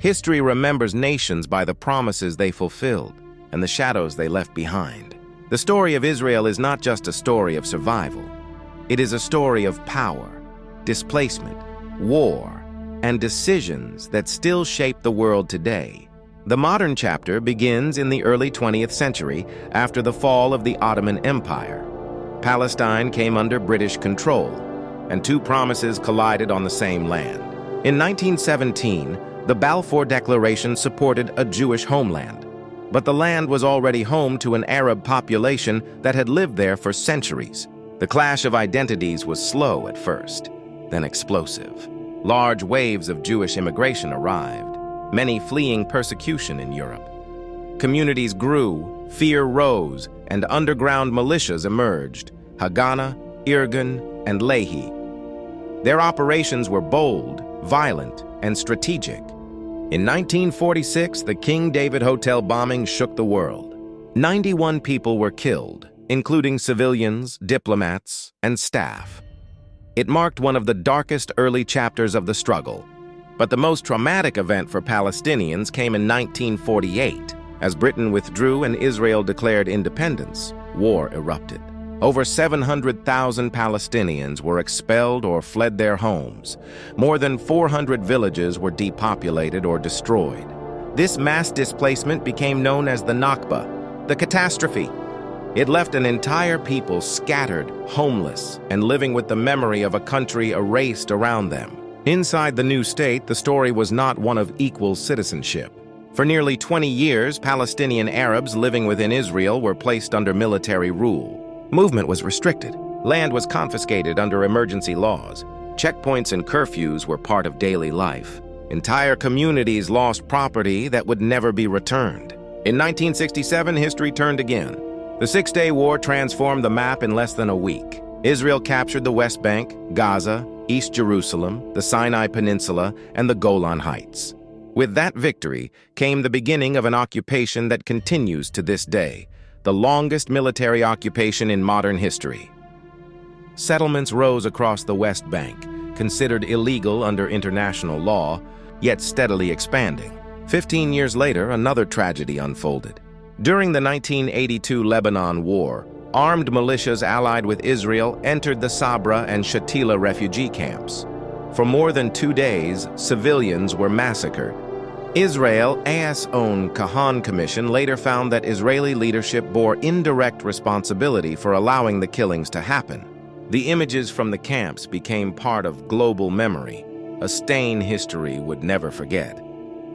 History remembers nations by the promises they fulfilled and the shadows they left behind. The story of Israel is not just a story of survival. It is a story of power, displacement, war, and decisions that still shape the world today. The modern chapter begins in the early 20th century after the fall of the Ottoman Empire. Palestine came under British control, and two promises collided on the same land. In 1917, the Balfour Declaration supported a Jewish homeland, but the land was already home to an Arab population that had lived there for centuries. The clash of identities was slow at first, then explosive. Large waves of Jewish immigration arrived, many fleeing persecution in Europe. Communities grew, fear rose, and underground militias emerged: Haganah, Irgun, and Lehi. Their operations were bold, violent, and strategic. In 1946, the King David Hotel bombing shook the world. 91 people were killed, including civilians, diplomats, and staff. It marked one of the darkest early chapters of the struggle. But the most traumatic event for Palestinians came in 1948. As Britain withdrew and Israel declared independence, war erupted. Over 700,000 Palestinians were expelled or fled their homes. More than 400 villages were depopulated or destroyed. This mass displacement became known as the Nakba, the catastrophe. It left an entire people scattered, homeless, and living with the memory of a country erased around them. Inside the new state, the story was not one of equal citizenship. For nearly 20 years, Palestinian Arabs living within Israel were placed under military rule. Movement was restricted. Land was confiscated under emergency laws. Checkpoints and curfews were part of daily life. Entire communities lost property that would never be returned. In 1967, history turned again. The Six-Day War transformed the map in less than a week. Israel captured the West Bank, Gaza, East Jerusalem, the Sinai Peninsula, and the Golan Heights. With that victory came the beginning of an occupation that continues to this day, the longest military occupation in modern history. Settlements rose across the West Bank, considered illegal under international law, yet steadily expanding. 15 years later, another tragedy unfolded. During the 1982 Lebanon War, armed militias allied with Israel entered the Sabra and Shatila refugee camps. For more than 2 days, civilians were massacred. Israel's own Kahan Commission later found that Israeli leadership bore indirect responsibility for allowing the killings to happen. The images from the camps became part of global memory, a stain history would never forget.